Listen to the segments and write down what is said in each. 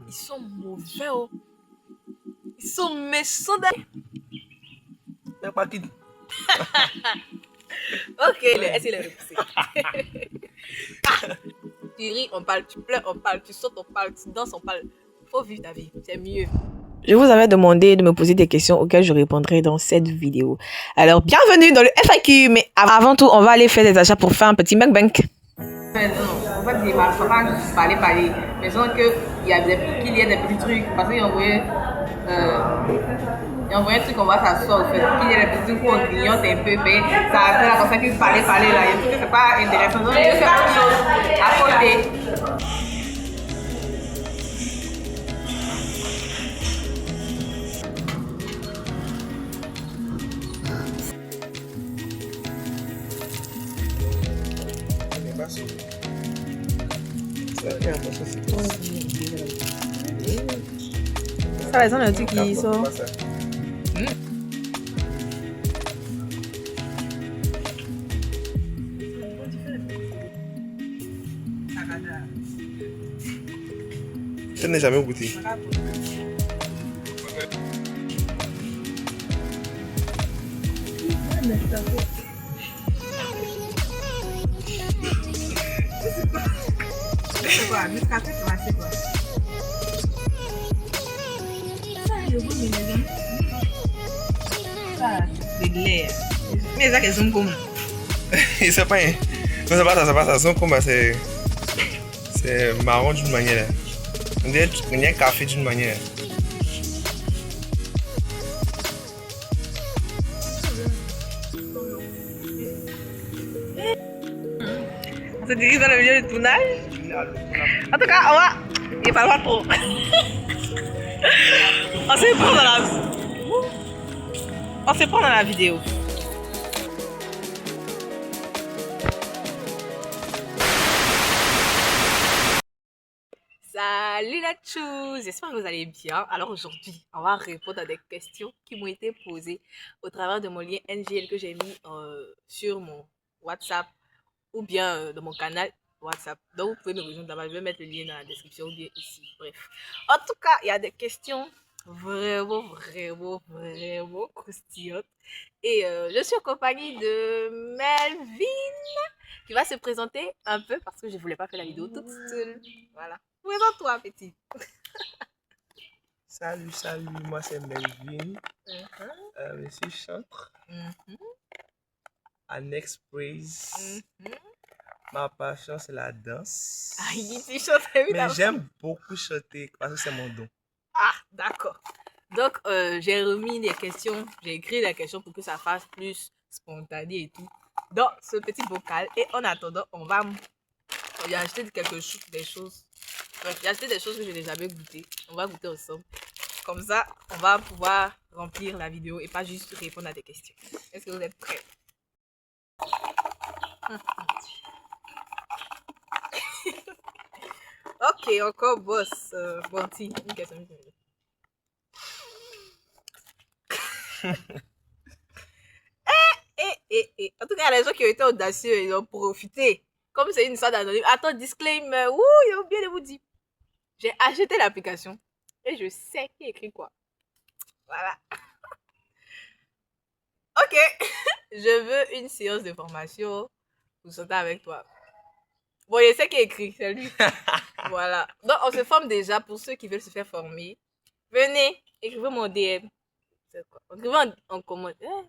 Ils sont mauvais, oh. Ils sont méchants. Mais pas qui. Ok, est-ce qu'il est repoussé? Tu ris, on parle, tu pleures, on parle, tu sautes, on parle, tu danses, on parle. Faut vivre ta vie, c'est mieux. Je vous avais demandé de me poser des questions auxquelles je répondrai dans cette vidéo. Alors, bienvenue dans le FAQ. Mais avant tout, on va aller faire des achats pour faire un petit mukbang. Non, en fait, il va pas juste parler. Mais je sens qu'il y a des petits trucs. Parce qu'il a envoyé un truc, on voit sa sauce. Qu'il y a des petits trucs où on grignote un peu. Mais ça a fait comme ça qu'il parlait là. Je trouve que c'est pas intéressant. Donc, je vais faire autre chose à côté. Ça va, ça, le truc qui sort. Je n'ai jamais goûté. C'est quoi? Nescafé, c'est quoi? Ça, c'est de l'air. Mais ça, qu'elles sont comme. C'est pas. Non, c'est pas ça, c'est pas ça. Son combat, c'est marron d'une manière. On dirait café d'une manière. On se dirige dans le milieu du tournage. En tout cas, on va. Il va pas trop. On se prend dans la vidéo. Salut la tchou, j'espère que vous allez bien. Alors aujourd'hui, on va répondre à des questions qui m'ont été posées au travers de mon lien NGL que j'ai mis sur mon WhatsApp ou bien dans mon canal WhatsApp. Donc vous pouvez me rejoindre là-bas, je vais mettre le lien dans la description ou bien ici. Bref. En tout cas, il y a des questions vraiment croustillantes. Et je suis en compagnie de Melvin qui va se présenter un peu parce que je ne voulais pas faire la vidéo toute seule. Voilà. Présente-toi, petit. Salut, moi c'est Melvin. Je suis chanteur. Annex Praise. Ma passion c'est la danse. Ah, il dit chanter, évidemment. Mais j'aime beaucoup chanter parce que c'est mon don. Ah, d'accord. Donc, j'ai remis les questions, j'ai écrit les questions pour que ça fasse plus spontané et tout dans ce petit bocal. Et en attendant, j'ai acheté des choses. Bref, j'ai acheté des choses que je n'ai jamais goûtées. On va goûter ensemble. Comme ça, on va pouvoir remplir la vidéo et pas juste répondre à des questions. Est-ce que vous êtes prêts? Ok, encore boss. Bon, si, une question. En tout cas, les gens qui ont été audacieux, ils ont profité. Comme c'est une histoire d'anonyme. Attends, disclaimer. Ouh, j'ai oublié de vous dire. J'ai acheté l'application et je sais qui écrit quoi. Voilà. Ok. Je veux une séance de formation pour sauter avec toi. Bon, je sais qui écrit, c'est lui. Voilà. Donc, on se forme déjà pour ceux qui veulent se faire former. Venez, écrivez mon DM. C'est quoi? Écrivez en commentaire.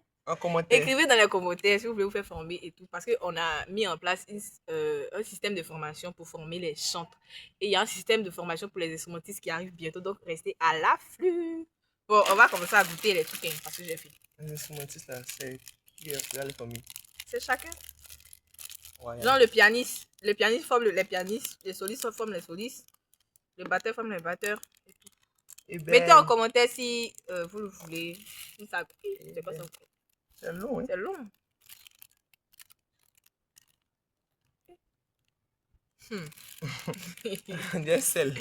Écrivez dans les commentaires si vous voulez vous faire former et tout. Parce qu'on a mis en place un système de formation pour former les chantres. Et il y a un système de formation pour les instrumentistes qui arrive bientôt. Donc, restez à l'afflux. Bon, on va commencer à goûter les trucs parce que j'ai fait. Les instrumentistes là, c'est qui est les familles? C'est chacun. Ouais, genre le pianiste forme les pianistes, les solistes forment les solistes, le batteur forme les batteurs et tout. Et ben, mettez en commentaire si vous le voulez. C'est pas ça. C'est long, hein? C'est long. Des sel.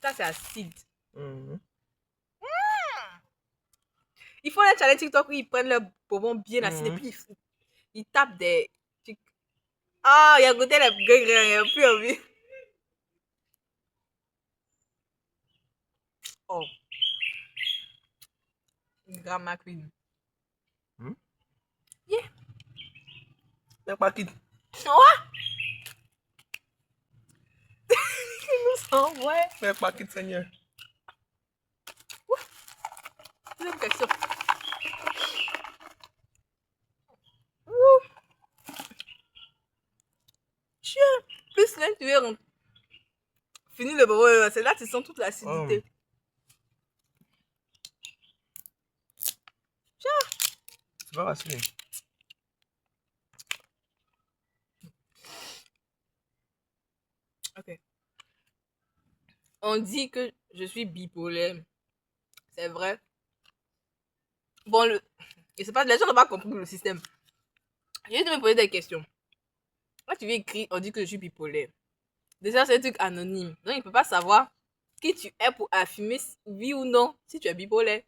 Ça, c'est acide. Il faut un challenge TikTok où ils prennent leur bonbon bien acide et puis ils tapent des... Ah, il y a goûté les grains, il n'y a plus envie. Oh. Grandma Queen. Yeah. Mec pas quitte. Ouais. Nous sommes, ouais. Mec pas quitte, Seigneur. Deuxième question. Ouh. Chien. Plus là, tu es fini le bobo. C'est là, tu sens toute l'acidité. C'est pas facile. Ok. On dit que je suis bipolaire. C'est vrai. Bon, et c'est pas, les gens n'ont pas compris le système. J'ai dû me poser des questions. Quand tu veux écrire, on dit que je suis bipolaire. Déjà, c'est un truc anonyme. Donc, il ne peut pas savoir qui tu es pour affirmer oui ou non si tu es bipolaire.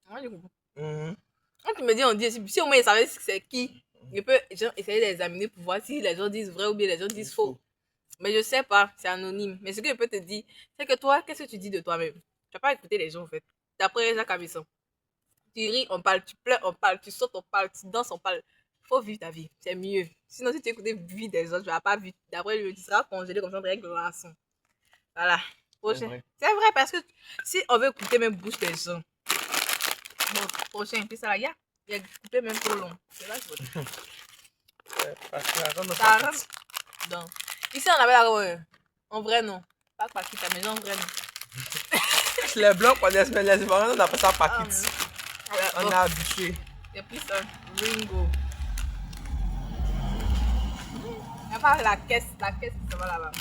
Moi, je comprends. Quand tu me dis, on dit, si au moins il savait c'est qui, je peux essayer d'examiner pour voir si les gens disent vrai ou bien les gens disent faux. Mais je sais pas, c'est anonyme. Mais ce que je peux te dire, c'est que toi, qu'est-ce que tu dis de toi-même? Tu vas pas écouter les gens, en fait. D'après Jacques Abisson. Tu ris, on parle, tu pleures, on parle, tu sautes, on parle, tu danses, on parle. Faut vivre ta vie, c'est mieux. Sinon, si tu écoutes la vie des autres, tu vas pas vivre. D'après lui, tu seras congelé comme ça, avec glaçon. Voilà. Prochain. C'est vrai, parce que si on veut écouter même bouche des gens. Bon, prochain, puis ça là, il a coupé même trop long. C'est là que je vois. Ça rentre. Donc, ici, on avait la en vrai nom. Pas Paquita, mais en vrai nom. Les blancs, pendant des semaines, les Ivoiriens, on appelle ça Paquita. On est a habitué. Et puis ça, Ringo. Il n'y a pas la caisse qui se va là-bas.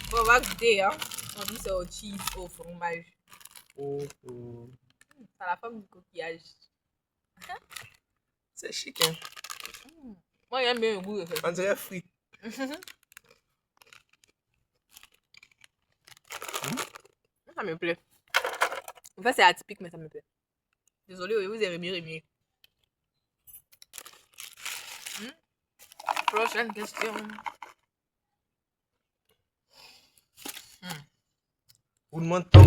Bon, on va goûter, hein. On dit c'est au cheese, au fromage. Oh. C'est la forme du coquillage. C'est chic, hein. Moi, j'aime bien le goût de ça. On dirait frites. Ça me plaît. En fait, c'est atypique, mais ça me plaît. Désolée, vous avez mieux. Prochaine question. Vous demandez tant.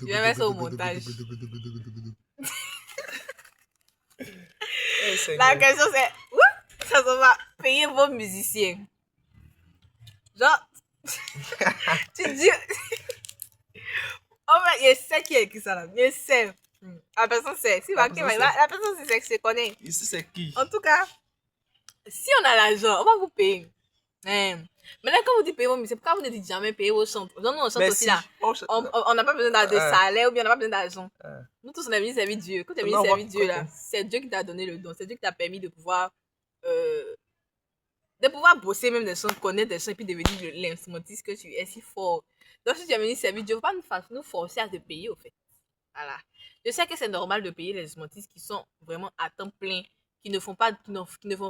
Je vais mettre ça au montage. La question c'est, ça va payer vos musiciens. Genre, tu dis, en fait, il sait qui a écrit ça là. Il sait. La personne sait. Si la personne sait que je connais. Ici, c'est qui? En tout cas, si on a l'argent, on va vous payer. Maintenant, quand vous dites payer vos musiciens, pourquoi vous ne dites jamais payer vos chants? Nous, on chante aussi là. On n'a pas besoin de salaire ou bien on n'a pas besoin d'argent. Nous tous, on est venus servir Dieu. Quand tu es venu servir Dieu là, c'est Dieu qui t'a donné le don. C'est Dieu qui t'a permis de pouvoir bosser même des chants, connaître des chants et puis devenir l'instrumentiste que tu es si fort. Donc, si tu es venu servir Dieu, il ne faut pas nous forcer à te payer au fait. Voilà. Je sais que c'est normal de payer les instrumentistes qui sont vraiment à temps plein, qui ne font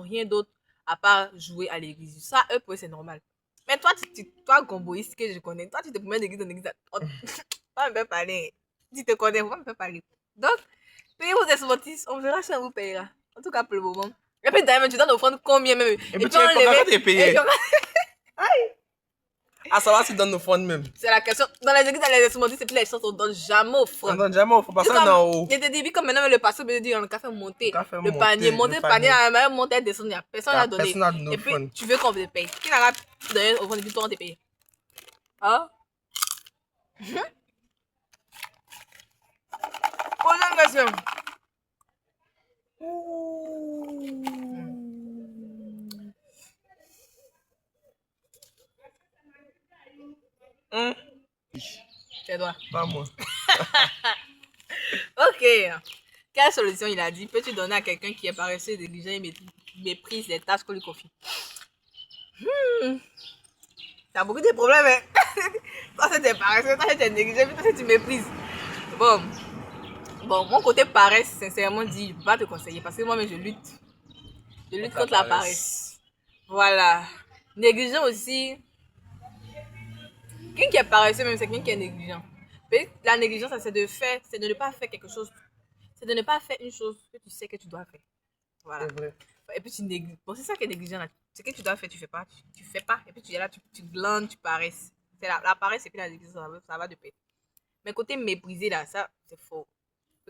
rien d'autre à part jouer à l'église. Ça, eux, pour eux, c'est normal. Mais toi, toi, gomboïste que je connais, toi, tu te promènes d'église en église. Pas me faire parler. Tu te connais, faut pas me faire parler. Donc, payez vos instrumentistes, on verra si on vous payera. En tout cas, pour le moment. Et puis, d'ailleurs, tu donnes offrande combien même? Et puis, tu es payé. Ah, ça va, tu donnes nos fonds même. C'est la question. Dans les églises, dans les instrumentistes, et puis les chants, on donne jamais offrande. On donne jamais offrande, parce que en haut. Je te dis, comme maintenant, le pasteur me dit, on a fait monter le panier. Monter le panier, la même monter, descendre, personne n'a donné. Et puis, tu veux qu'on te paye. Qui n'a pas donné offrande, et puis toi, on te paye. Hein? Prochaine question. C'est toi. Pas moi. Ok. Quelle solution il a dit? Peux-tu donner à quelqu'un qui est paresseux, négligent et méprise les tâches qu'on lui confie? T'as beaucoup de problèmes, hein? Toi, c'est paresseux, toi, c'est négligent, puis toi, tu méprises. Bon, mon côté paresse, sincèrement dit, je ne peux pas te conseiller parce que moi-même, je lutte. Je lutte contre la paresse. Voilà. Négligent aussi. Quelqu'un qui est paresseux, même, c'est quelqu'un qui est négligent. La négligence, c'est de ne pas faire quelque chose. C'est de ne pas faire une chose que tu sais que tu dois faire. Voilà. C'est vrai. Et puis tu négliges. Bon, c'est ça qui est négligent là. C'est que tu dois faire, tu fais pas. Tu fais pas. Et puis tu es là, tu glandes, tu paresses. C'est la paresse et puis la négligence, ça va de pair. Mais côté mépriser, là, ça, c'est faux.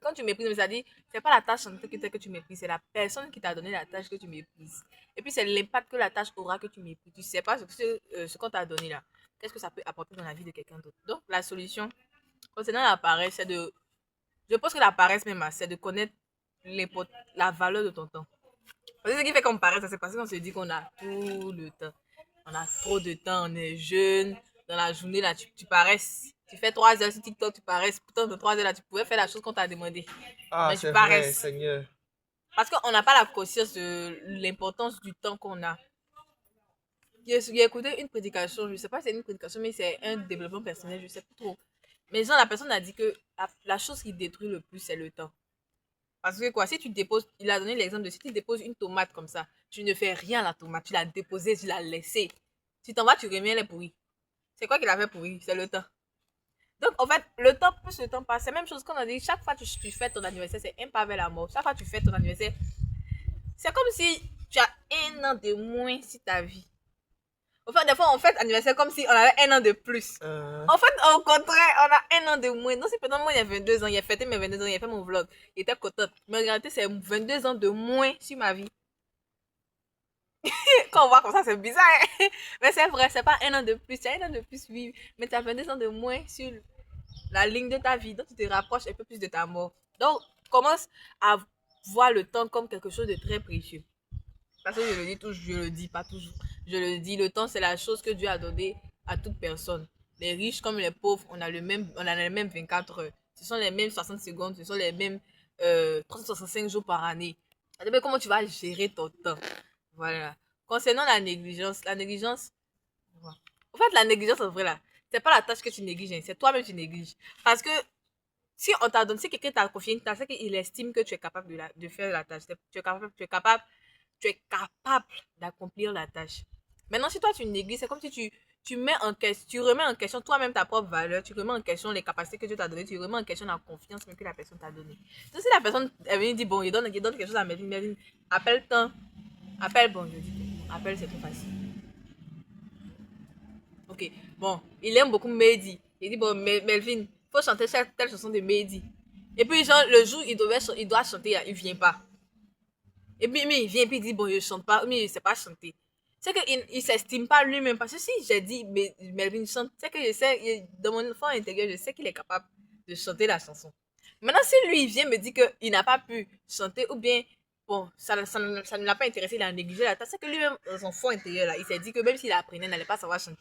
Quand tu méprises, ça dit, c'est pas la tâche en tant que tu méprises, c'est la personne qui t'a donné la tâche que tu méprises. Et puis, c'est l'impact que la tâche aura que tu méprises. Tu sais pas ce qu'on t'a donné là. Qu'est-ce que ça peut apporter dans la vie de quelqu'un d'autre. Donc, la solution, concernant la paresse, c'est de. Je pense que la paresse même, c'est de connaître la valeur de ton temps. Parce que ce qui fait qu'on paresse, c'est parce qu'on se dit qu'on a tout le temps. On a trop de temps, on est jeune. Dans la journée, là, tu paresses. Tu fais 3 heures sur TikTok, tu paresses. Pourtant, dans 3 heures, là, tu pouvais faire la chose qu'on t'a demandé. Ah, Mais tu c'est vrai, paresses. Seigneur. Parce qu'on n'a pas la conscience de l'importance du temps qu'on a. J'ai écouté une prédication, je ne sais pas si c'est une prédication, mais c'est un développement personnel, je ne sais plus trop. Mais genre, la personne a dit que la chose qui détruit le plus, c'est le temps. Parce que quoi, si tu déposes, il a donné l'exemple de si tu déposes une tomate comme ça, tu ne fais rien à la tomate, tu l'as déposée, tu l'as laissée. Tu t'en vas, tu reviens, elle est pourrie. C'est quoi qu'il a fait pourri? C'est le temps. Donc, en fait, le temps plus le temps passe. C'est la même chose qu'on a dit. Chaque fois que tu fais ton anniversaire, c'est un pas vers la mort. Chaque fois que tu fais ton anniversaire, c'est comme si tu as 1 an de moins sur ta vie. Enfin, des fois, on fête anniversaire comme si on avait 1 an de plus. En fait, au contraire, on a 1 an de moins. Non, c'est pendant moi, il y a 22 ans. Il a fêté mes 22 ans, il a fait mon vlog. Il était content. Mais en réalité, c'est 22 ans de moins sur ma vie. Quand on voit comme ça, c'est bizarre. Hein? Mais c'est vrai, c'est pas 1 an de plus. Tu as 1 an de plus, oui. Mais tu as 22 ans de moins sur la ligne de ta vie. Donc, tu te rapproches un peu plus de ta mort. Donc, commence à voir le temps comme quelque chose de très précieux. Parce que je le dis toujours, je le dis pas toujours. Je le dis, le temps, c'est la chose que Dieu a donnée à toute personne. Les riches comme les pauvres, on a les mêmes 24 heures. Ce sont les mêmes 60 secondes, ce sont les mêmes 365 jours par année. Ça dépend comment tu vas gérer ton temps. Voilà. Concernant la négligence, en fait, la négligence, en vrai, là, c'est pas la tâche que tu négliges, hein, c'est toi-même que tu négliges. Parce que si on t'a donné, si quelqu'un t'a confié une tâche, c'est qu'il estime que tu es capable de faire la tâche. Tu es capable d'accomplir la tâche. Maintenant, si toi tu négliges, c'est comme si tu remets en question toi-même ta propre valeur, tu remets en question les capacités que Dieu t'a données, tu remets en question la confiance même que la personne t'a donnée. Donc, si la personne est venue dire, bon, il donne quelque chose à Melvin, appelle tant, appelle, bon, je dis, appelle, c'est trop facile. Ok, bon, il aime beaucoup Mehdi. Il dit, bon, Melvin, faut chanter telle chanson de Mehdi. Et puis, genre, le jour, il doit chanter, il vient pas. Et puis, mais il vient et puis il dit, bon, je chante pas, mais il sait pas chanter. C'est qu'il ne s'estime pas lui-même. Parce que si j'ai dit, mais Melvin chante, c'est que je sais, dans mon fond intérieur, je sais qu'il est capable de chanter la chanson. Maintenant, si lui, il vient me dire qu'il n'a pas pu chanter, ou bien, bon, ça ne l'a pas intéressé, il a négligé la tâche, c'est que lui-même, dans son fond intérieur, là, il s'est dit que même s'il apprenait, il n'allait pas savoir chanter.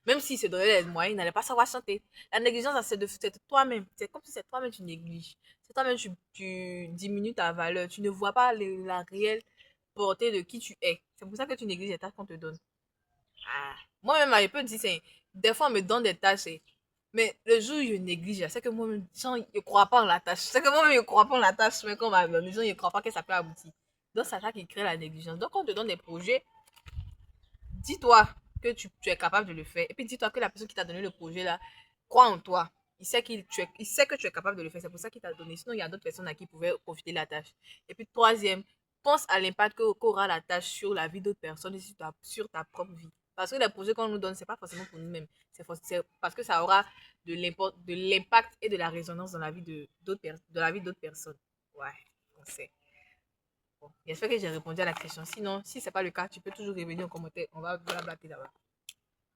Même s'il se donnait les moyens, il n'allait pas savoir chanter. La négligence, c'est de toi-même. C'est comme si c'est toi-même tu négliges. C'est toi-même tu diminues ta valeur. Tu ne vois pas la réelle portée de qui tu es. C'est pour ça que tu négliges les tâches qu'on te donne. Ah. Moi-même, je peux dire, des fois, on me donne des tâches. Mais le jour où je néglige, c'est que moi-même, je ne crois pas en la tâche. C'est que moi-même, je ne crois pas en la tâche. Mais quand ma maison, je ne crois pas que ça peut aboutir. Donc, c'est ça qui crée la négligence. Donc, quand on te donne des projets, dis-toi que tu es capable de le faire. Et puis dis-toi que la personne qui t'a donné le projet là croit en toi. Il sait que tu es capable de le faire. C'est pour ça qu'il t'a donné. Sinon, il y a d'autres personnes à qui pouvaient profiter de la tâche. Et puis troisième, pense à l'impact qu'aura la tâche sur la vie d'autres personnes et sur ta propre vie. Parce que les projets qu'on nous donne, c'est pas forcément pour nous-mêmes. C'est parce que ça aura de l'impact et de la résonance dans la vie d'autres personnes. Ouais, on sait. Bon, j'espère que j'ai répondu à la question. Sinon, si ce n'est pas le cas, tu peux toujours revenir en commentaire. On va blatter là-bas.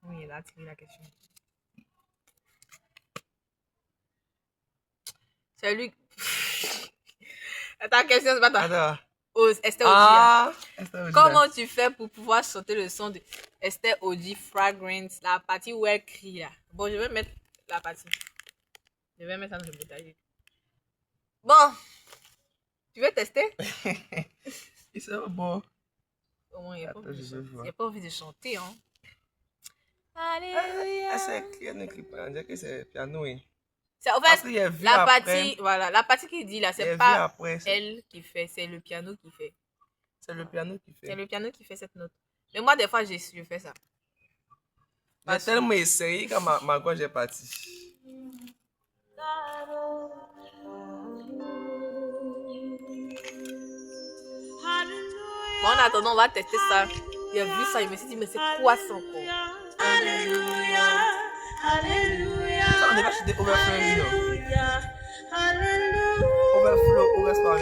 Oui, il a tiré la question. Salut. Ta question, c'est pas ta. Esther Oji. Comment tu fais pour pouvoir chanter le son de Esther Oji Fragrance, la partie où elle crie là? Bon, je vais mettre la partie. Je vais mettre ça dans le bouteille. Bon. Tu veux tester? Et ça va bon. Au moins, il n'y a pas envie de chanter, hein. Alléluia. C'est clair, ne crie pas. On dirait que c'est piano. C'est en fait la partie, voilà, la partie qui dit là, c'est pas après, elle qui fait, c'est le piano qui fait. C'est le piano qui fait. C'est le piano qui fait cette note. Mais moi, des fois, je fais ça. J'ai tellement essayé quand ma gorge est partie. Bon, en attendant, on va tester ça. Il a vu ça, il me s'est dit, mais c'est quoi ça encore? Alléluia, acheté Overflow Vino. Overflow, Overflow,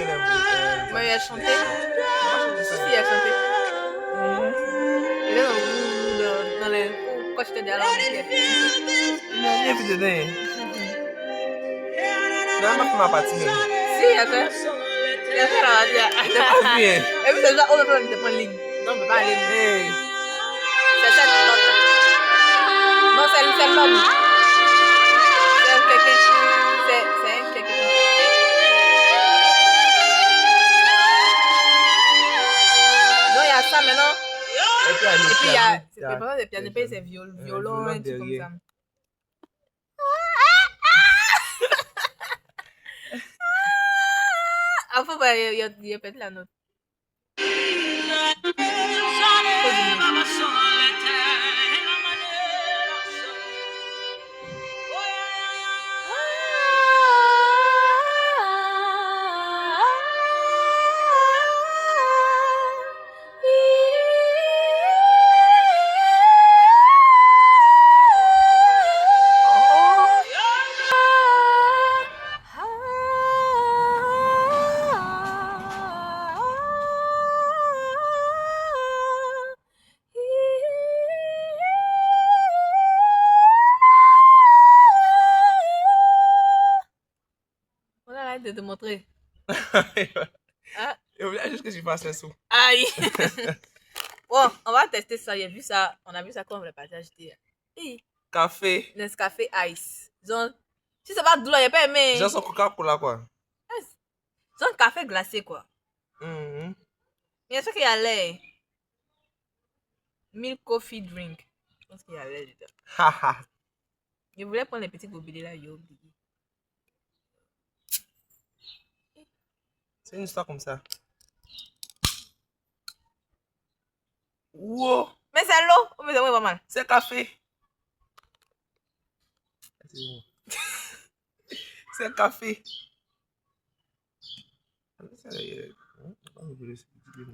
Mais il a chanté. Si, il a chanté. Il est dans les cours. Quand j'étais derrière la musique. Il n'a rien vu dedans. Il n'a pas fait ma partie. Si, il a fait. Il a fait la radio. Il n'a pas vu. Et puis, c'est déjà Overflow n'était pas en ligne. Non, on ne peut pas aller. Hey. C'est cette note. Non, c'est l'homme. C'est un quelqu'un. C'est un quelqu'un. Non, il y a ça maintenant. Et puis il y a. C'est pas des pianos, c'est violon, un truc comme ça. Ah, faut pas, il y a peut-être la note. De te montrer. Ah. Il voulait juste que je fasse le saut. Aïe. Bon, on va tester ça. J'ai vu ça. On a vu ça quand on l'a pas acheté. Hey. Café. Nescafé Ice. Genre, si c'est pas doux, il n'y a pas aimé. Genre son Coca-Cola, quoi. Genre café glacé, quoi. Bien sûr qu'il y a lait. Milk coffee drink. Je pense qu'il y a lait dedans. Haha. Je voulais prendre les petits gobelets là, yo. C'est une histoire comme ça. Wow. Mais c'est l'eau. Oh, mais c'est pas mal. C'est café. C'est café. Ils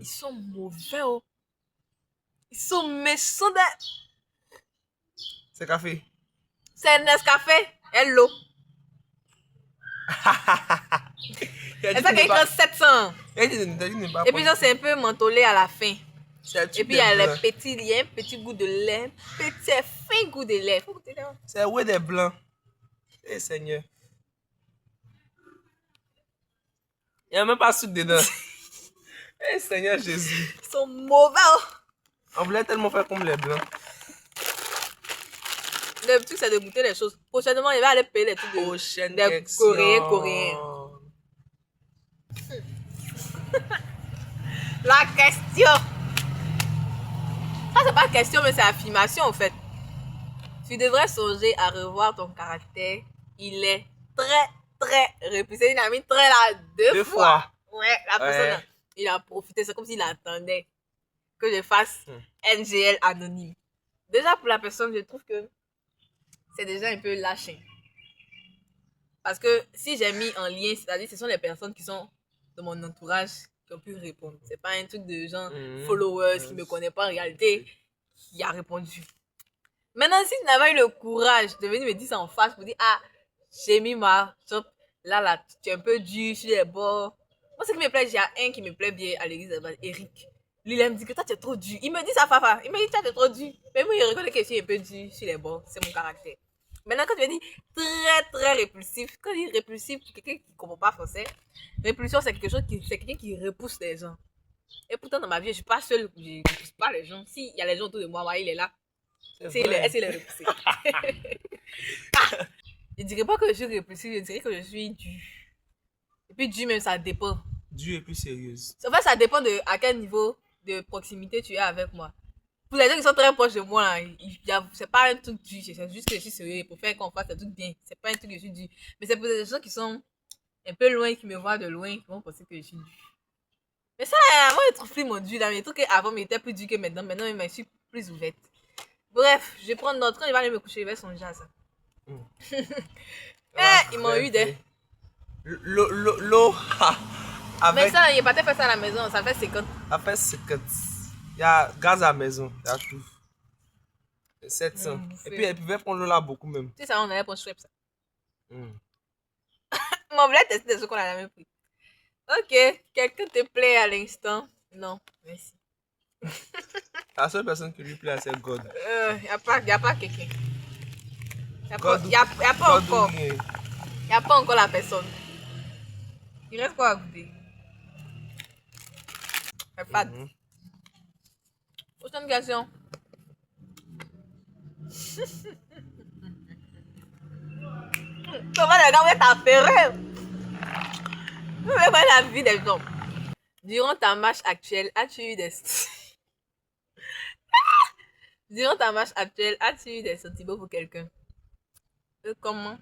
sont mauvais, oh. Ils sont méchants. C'est café. C'est Nescafé et l'eau. Et ça qui écrit 700. Et puis genre c'est un peu mentholé à la fin. Et puis il y a un petit goût de lait, petit fin goût de lait. Faut goûter là. C'est ouais des blancs. Eh Seigneur. Il n'y a même pas de sucre dedans. Eh Seigneur Jésus. Ils sont mauvais. Oh. On voulait tellement faire comme les blancs. Le truc c'est de goûter les choses. Prochainement il va aller payer les trucs des Coréens. La question. Ça c'est pas question mais c'est affirmation en fait. Tu devrais songer à revoir ton caractère. Il est très repoussé. Il a mis très là deux fois. Ouais, la personne il a profité. C'est comme s'il attendait que je fasse NGL anonyme. Déjà pour la personne je trouve que c'est déjà un peu lâché. Parce que si j'ai mis en lien, c'est-à-dire ce sont les personnes qui sont de mon entourage qui ont pu répondre. C'est pas un truc de gens followers qui me connaissent pas en réalité qui a répondu. Maintenant, si tu n'avais eu le courage de venir me dire ça en face pour dire ah, j'ai mis ma top, là, tu es un peu dur sur les bords. Moi, ce qui me plaît, j'ai un qui me plaît bien à l'église, Eric. Lui, il me dit que toi, tu es trop dur. Il me dit ça, Fafa. Il me dit que tu es trop dur. Mais moi, il reconnaît que je suis un peu dur sur les bords. C'est mon caractère. Maintenant, quand tu me dis très répulsif, quand je dis répulsif, pour quelqu'un qui ne comprend pas français, répulsion, c'est quelque chose c'est quelqu'un qui repousse les gens. Et pourtant, dans ma vie, je ne suis pas seule, je ne repousse pas les gens. S'il y a les gens autour de moi, ouais, il est là. Est-ce qu'il est repoussé? Je ne dirais pas que je suis répulsif, je dirais que je suis dur. Et puis, dur, même, ça dépend. Dur et plus sérieuse. En fait, ça dépend de à quel niveau de proximité tu es avec moi. Pour les gens qui sont très proches de moi, c'est pas un truc dur, c'est juste que je suis sérieux pour faire qu'on fasse un truc bien. C'est pas un truc que je suis dur. Mais c'est pour les gens qui sont un peu loin, qui me voient de loin, qui vont penser que je suis dur. Mais ça, moi, je trouve plus mon dur. Là, mais les trucs avant, mais était plus dur que maintenant. Maintenant, je suis plus ouverte. Bref, je vais prendre notre train, il va aller me coucher, il va songer à ça. Ils m'ont eu des. L'eau. Mais ça, il n'y a pas fait ça à la maison, ça fait 50. Ça fait 50. Il y a gaz à la maison, il y a tout. 700. Et puis, elle pouvait prendre l'eau là beaucoup même. Tu sais, ça, on allait prendre Schweppes, ça. Mais on voulait tester des trucs qu'on a jamais pris. Ok, quelqu'un te plaît à l'instant? Non, merci. La seule personne qui lui plaît, c'est God. Y a pas quelqu'un. Y a pas God, encore. Y a pas encore la personne. Il reste quoi à goûter? Pas. Prochaine question. Comment les gars, vous êtes affairés? Vous voulez voir la vie des gens. Durant ta marche actuelle, as-tu eu des... Durant ta marche actuelle, as-tu eu des sentiments pour quelqu'un? Comment?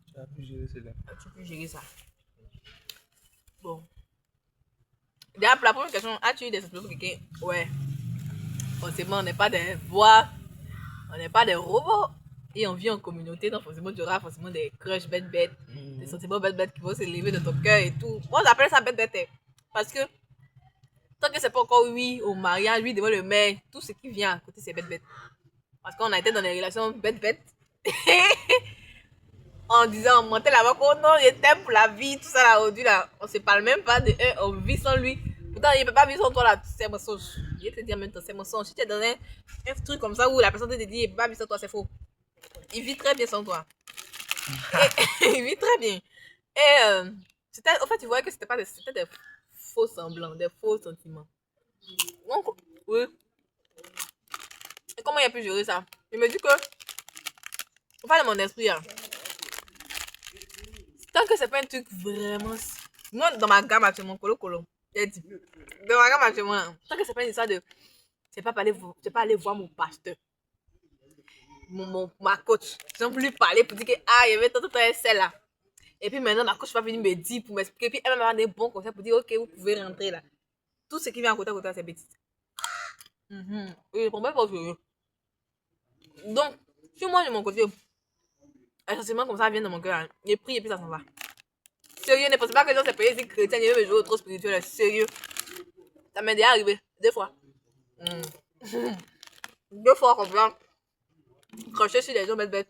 Tu as pu gérer cela. Tu peux gérer ça. Bon. Déjà, pour la première question, as-tu eu des sentiments pour quelqu'un? Ouais. Forcément, on n'est pas des voix, on n'est pas des robots. Et on vit en communauté, donc forcément, tu auras forcément des crushs bêtes, des sentiments bêtes qui vont s'élever de ton cœur et tout. Moi, j'appelle ça bête. Parce que tant que c'est pas encore oui au mariage, oui devant le maire, tout ce qui vient à côté, c'est bête. Parce qu'on a été dans des relations bêtes. En disant, on montait là-bas, oh non, il t'aime pour la vie, tout ça là, aujourd'hui là, on se parle même pas de on vit sans lui. Pourtant, il peut pas vivre sans toi là, c'est mensonge. Je vais te dire maintenant, c'est mensonge. Si tu es dans un truc comme ça où la personne te dit, il peut pas vivre sans toi, c'est faux. Il vit très bien sans toi. Il vit très bien. Et en fait, tu voyais que c'était des faux semblants, des faux sentiments. Donc, oui. Et comment il a pu gérer ça? Il me dit que, enfin, dans mon esprit, hein, tant que c'est pas un truc vraiment... Moi, dans ma gamme actuellement, colo, j'ai dit, dans ma gamme actuellement, tant que c'est pas une histoire de... C'est pas aller voir mon pasteur. Ma coach. Ils ont voulu parler pour dire que, il y avait tant celle-là. Et puis maintenant, ma coach va venir me dire pour m'expliquer. Puis elle m'a donné des bons conseils pour dire, ok, vous pouvez rentrer là. Tout ce qui vient à côté, c'est bêtise. Et le problème, c'est que... Donc, si moi, de mon côté, un sentiment comme ça vient de mon cœur, j'ai pris et puis ça s'en va. Sérieux, ne pensez pas que les gens s'est payé, c'est chrétien, ils veulent jouer trop spirituel. Sérieux. Ça m'est déjà arrivé, 2 fois. 2 fois comme ça. Cracher sur les gens bêtes.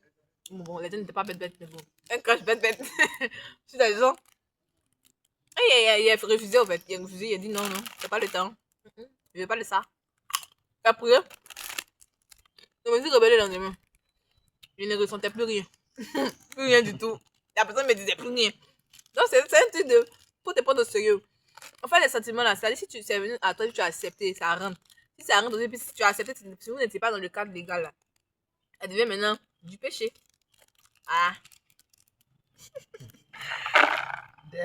Bon, les gens n'étaient pas bêtes, mais bon. Un crash bête. Sur les gens. Et il a refusé en fait. Il a refusé, il a dit non, c'est pas le temps. Je veux pas de ça. Après, je me suis rebellée le lendemain. Je ne ressentais plus rien. Plus rien du tout. La personne me disait plus rien. Donc, c'est un truc de... Faut te prendre au sérieux. En fait, les sentiments là, c'est-à-dire si c'est venu à toi, si tu as accepté, ça rentre. Si ça rentre, puis si tu as accepté, si vous n'étiez pas dans le cadre légal là, elle devient maintenant du péché.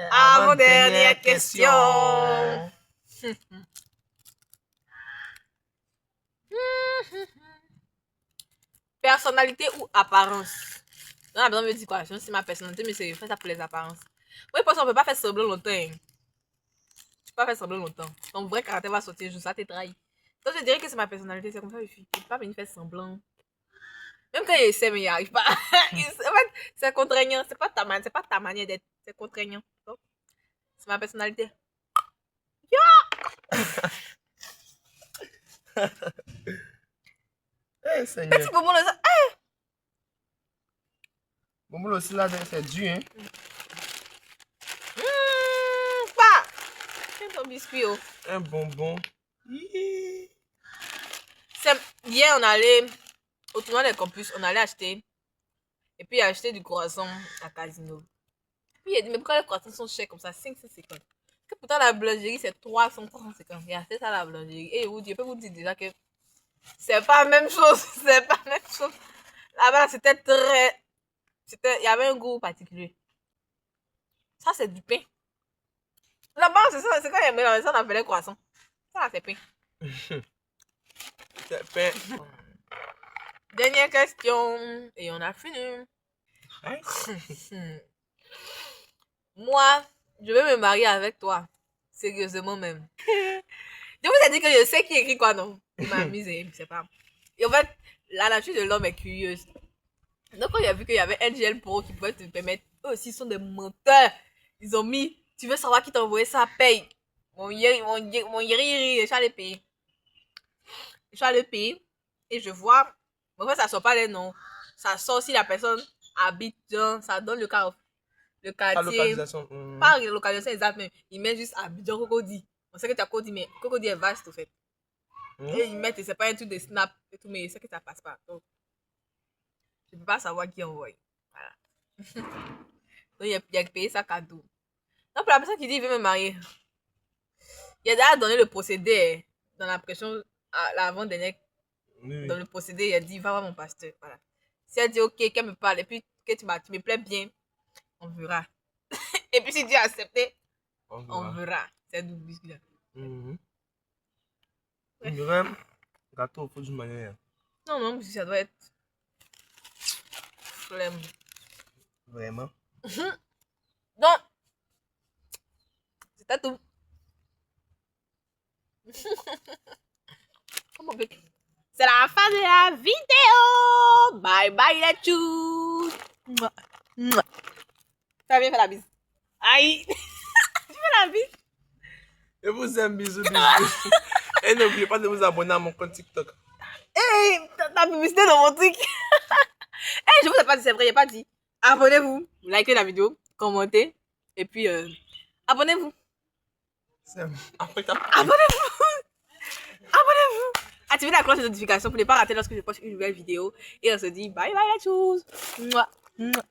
Avant-dernière question. Personnalité ou apparence? On a besoin de me dire quoi? Je ne sais ma personnalité, mais c'est fait ça pour les apparences. Oui, parce qu'on ne peut pas faire semblant longtemps. Tu peux pas faire semblant longtemps. Ton vrai caractère va sortir, ça t'est trahi. Donc je dirais que c'est ma personnalité, c'est comme ça que je suis. Tu peux pas venir faire semblant. Même quand il essaie, mais il n'y arrive pas. En fait, c'est contraignant. C'est pas ta manière d'être. C'est contraignant. Donc, c'est ma personnalité. Seigneur. Petit bonbon, ça. Bonbon aussi là, c'est dur, hein. Pas. C'est ton biscuit, oh. Un bonbon. Hier, on allait au tournoi des campus, on allait acheter. Et puis, acheter du croissant à Casino. Puis, il a dit, mais pourquoi les croissants sont chers comme ça, 550? Parce que pourtant, la boulangerie, c'est 350. Il a acheté ça à la boulangerie. Et je peux vous dire déjà que c'est pas la même chose. C'est pas la même chose. Là-bas, c'était très... Il y avait un goût particulier. Ça, c'est du pain. Là-bas, c'est ça. C'est quand il y a mélangé ça, on appelait croissant. Ça, là, c'est pain. C'est pain. Dernière question. Et on a fini. Moi, je vais me marier avec toi. Sérieusement même. Je vous ai dit que je sais qui écrit quoi, non? Il m'a amusé, je sais pas. Et en fait, la nature de l'homme est curieuse. Donc, quand il a vu qu'il y avait un GL Pro qui pouvait te permettre, eux aussi sont des menteurs. Ils ont mis, tu veux savoir qui t'a envoyé ça, paye. Mon yeri, je suis allé payer. Je suis allé payer et je vois, en fait, ça sort pas les noms. Ça sort si la personne Abidjan, ça donne le Pas quartier. localisation. Pas la localisation exacte, mais ils mettent juste Abidjan Cocody. On sait que tu as Cocody, mais Cocody est vaste, au fait. Et ils mettent, et c'est pas un truc de snap et tout, mais c'est que ça passe pas. Donc, je peux pas savoir qui envoie. Voilà. Donc, il y a que payer ça cadeau. Donc, pour la personne qui dit, il veut me marier, il a déjà donné le procédé dans la pression, l'avant-dernière, Oui. dans le procédé, il a dit, va voir mon pasteur. Voilà. Si elle dit, ok, qu'elle me parle, et puis que tu me plais bien, on verra. Et puis si Dieu a accepté, on verra. C'est double. Il y aurait un gâteau au fond d'une manière. Non, non, ça doit être flemme. Vraiment. Donc, c'était tout. C'est la fin de la vidéo. Bye bye les chous. T'as bien fait la bise. Aïe. Tu fais la bise. Je vous aime, bisous, bisous. Et n'oubliez pas de vous abonner à mon compte TikTok. Hey, ta publicité dans mon truc. Hey, je vous ai pas dit, c'est vrai, il a pas dit. Abonnez-vous, likez la vidéo, commentez, et puis abonnez-vous. Abonnez-vous. Activez la cloche de notification pour ne pas rater lorsque je poste une nouvelle vidéo. Et on se dit bye bye à tous. Mouah. Mouah.